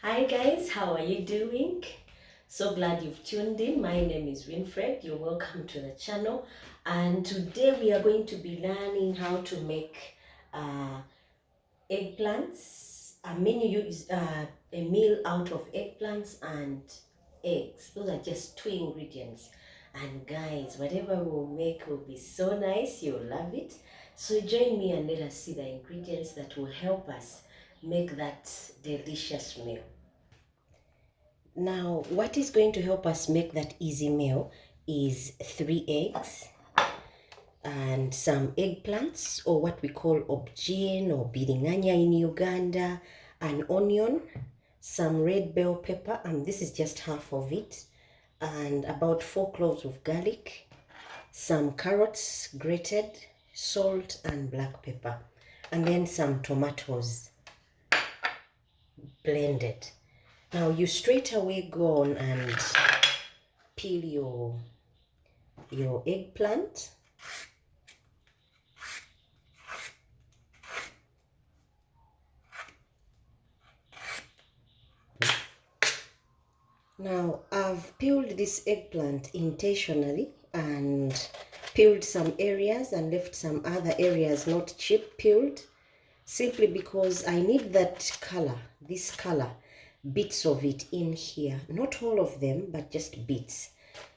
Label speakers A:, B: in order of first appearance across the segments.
A: Hi guys, how are you doing? So glad you've tuned in. My name is Winfred. You're welcome to the channel. And today we are going to be learning how to make uh, eggplants. A menu is a meal out of eggplants and eggs. Those are just two ingredients. And guys, whatever we'll make will be so nice. You'll love it. So join me and let us see the ingredients that will help us make that delicious meal. Now, what is going to help us make that easy meal is 3 eggs and some eggplants, or what we call aubergine or biringanya in Uganda, an onion, some red bell pepper, and this is just half of it, and about 4 cloves of garlic, some carrots grated, salt and black pepper, and then some tomatoes blended. Now you straight away go on and peel your eggplant. Now I've peeled this eggplant intentionally and peeled some areas and left some other areas not chip peeled, simply because I need that color, this color, bits of it in here, not all of them but just bits.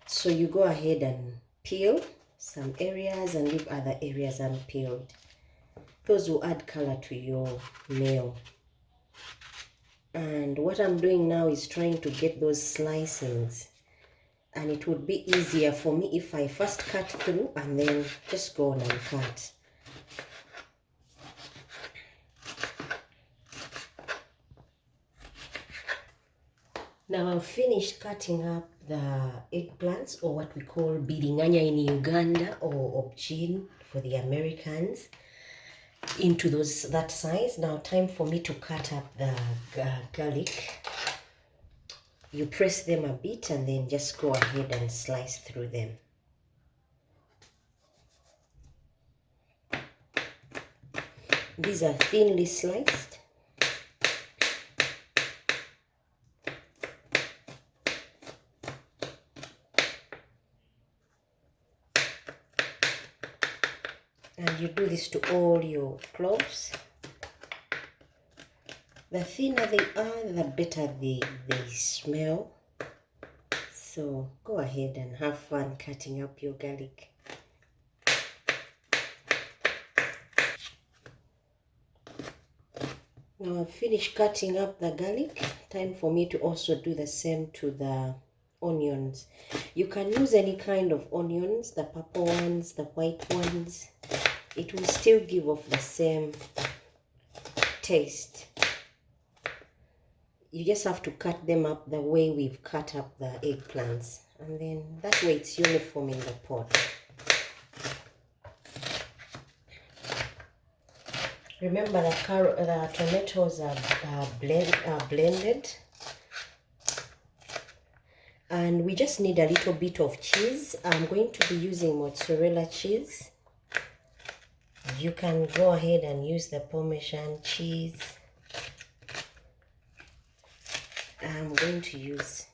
A: So you go ahead and peel some areas and leave other areas unpeeled. Those will add color to your meal. And what I'm doing now is trying to get those slicings, and it would be easier for me if I first cut through and then just go on and cut. Now I've finished cutting up the eggplants, or what we call biringanya in Uganda, or aubergine for the Americans, into that size. Now time for me to cut up the garlic. You press them a bit and then just go ahead and slice through them. These are thinly sliced. And you do this to all your cloves. The thinner they are, the better they smell. So go ahead and have fun cutting up your garlic. Now I've finished cutting up the garlic. Time for me to also do the same to the onions. You can use any kind of onions, the purple ones, the white ones. It will still give off the same taste. You just have to cut them up the way we've cut up the eggplants, and then that way it's uniform in the pot. Remember the tomatoes are blended, and we just need a little bit of cheese. I'm going to be using mozzarella cheese. You can go ahead and use the Parmesan cheese. I'm going to use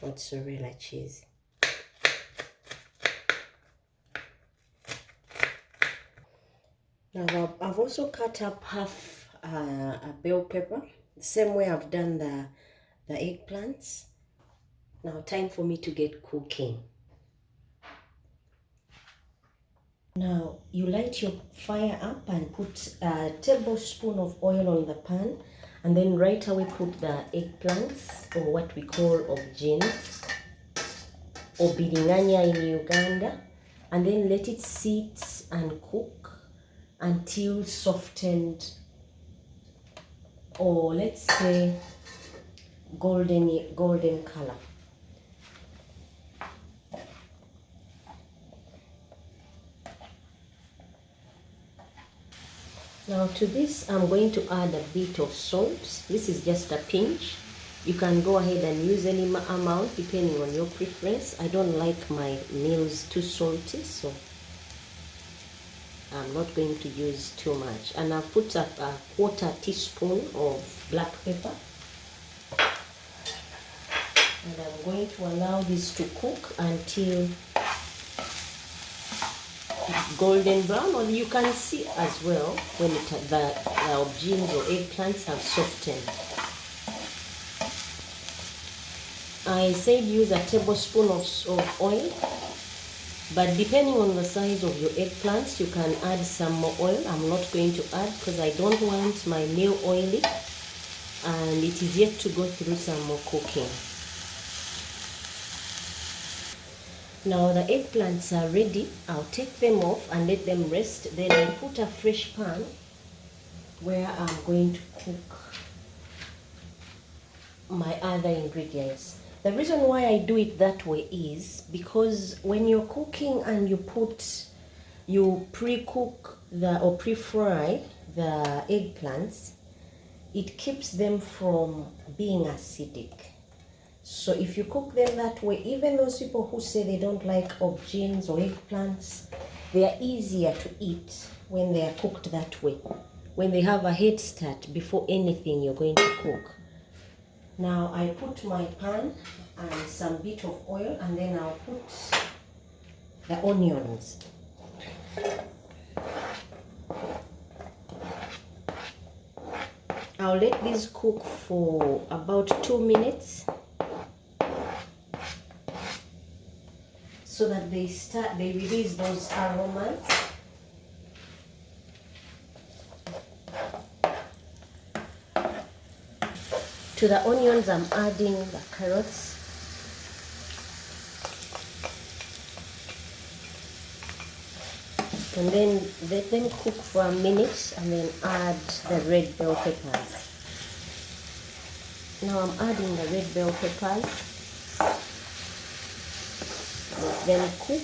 A: mozzarella cheese. Now I've also cut up half a bell pepper, the same way I've done the eggplants. Now time for me to get cooking. Now you light your fire up and put a tablespoon of oil on the pan, and then right away put the eggplants, or what we call aubergine or biringanya in Uganda, and then let it sit and cook until softened, or let's say golden color. Now to this I'm going to add a bit of salt. This is just a pinch. You can go ahead and use any amount depending on your preference. I don't like my meals too salty, so I'm not going to use too much. And I've put up a 1/4 teaspoon of black pepper. And I'm going to allow this to cook until it's golden brown, or you can see as well when the aubergines or eggplants have softened. I said use a tablespoon of oil, but depending on the size of your eggplants, you can add some more oil. I'm not going to add because I don't want my meal oily, and it is yet to go through some more cooking. Now the eggplants are ready. I'll take them off and let them rest. Then I put a fresh pan where I'm going to cook my other ingredients. The reason why I do it that way is because when you're cooking and you pre-cook or pre-fry the eggplants, it keeps them from being acidic. So if you cook them that way, even those people who say they don't like aubergines or eggplants, they are easier to eat when they are cooked that way, when they have a head start before anything you're going to cook. Now I put my pan and some bit of oil, and then I'll put the onions. I'll let these cook for about 2 minutes so that they release those aromas. To the onions, I'm adding the carrots. And then let them cook for a minute, and then add the red bell peppers. Now I'm adding the red bell peppers. Let them cook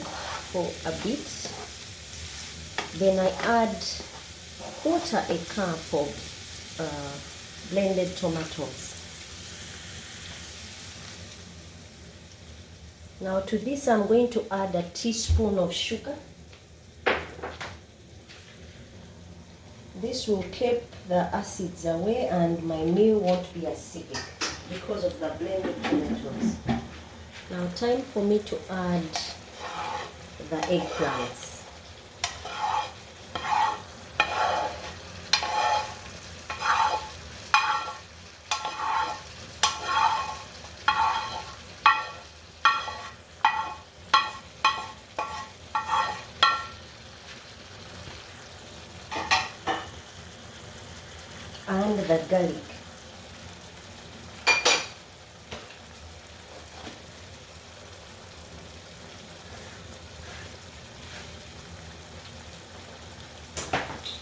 A: for a bit. Then I add 1/4 cup of blended tomatoes. Now to this I'm going to add a teaspoon of sugar. This will keep the acids away and my meal won't be acidic because of the blended tomatoes. Now time for me to add the eggplants. And the garlic.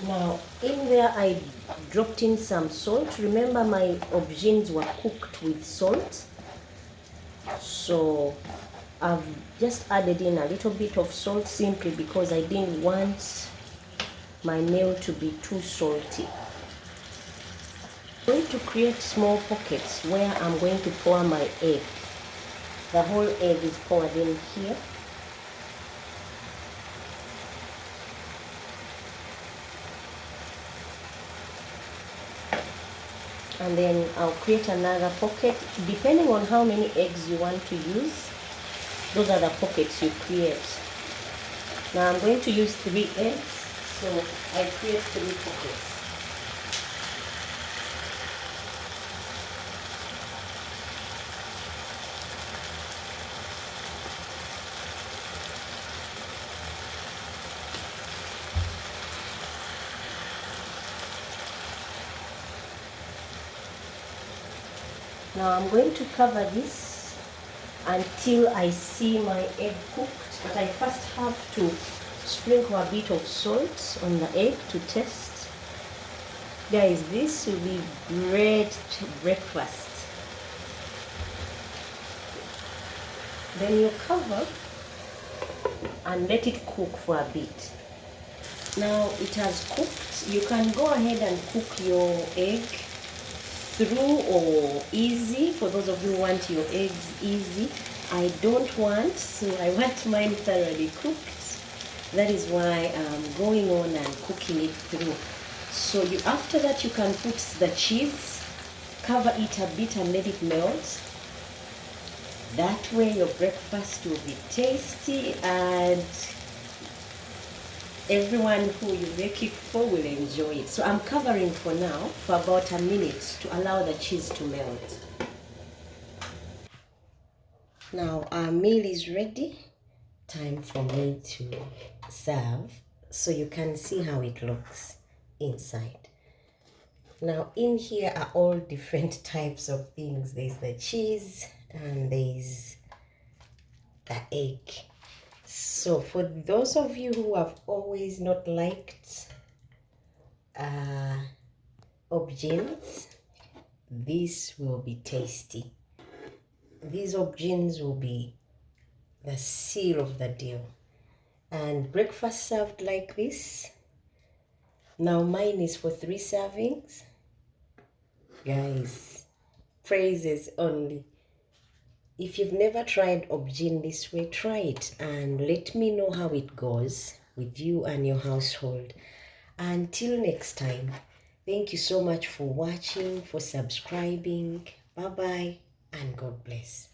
A: Now in there I dropped in some salt. Remember my aubergines were cooked with salt, so I've just added in a little bit of salt simply because I didn't want my meal to be too salty. I'm going to create small pockets where I'm going to pour my egg. The whole egg is poured in here. And then I'll create another pocket. Depending on how many eggs you want to use, those are the pockets you create. Now I'm going to use 3 eggs, so I create 3 pockets. Now I'm going to cover this until I see my egg cooked, but I first have to sprinkle a bit of salt on the egg to taste. Guys, this will be great breakfast. Then you cover and let it cook for a bit. Now it has cooked. You can go ahead and cook your egg through or easy, for those of you who want your eggs easy. I don't want, so I want mine thoroughly cooked. That is why I'm going on and cooking it through. So after that you can put the cheese, cover it a bit and let it melt. That way your breakfast will be tasty and everyone who you make it for will enjoy it. So I'm covering for now for about a minute to allow the cheese to melt. Now our meal is ready. Time for me to serve so you can see how it looks inside. Now in here are all different types of things. There's the cheese and there's the egg. So for those of you who have always not liked aubergines, this will be tasty. These aubergines will be the seal of the deal. And breakfast served like this. Now mine is for 3 servings. Guys, praises only. If you've never tried aubergine this way, try it and let me know how it goes with you and your household. Until next time, thank you so much for watching, for subscribing. Bye-bye and God bless.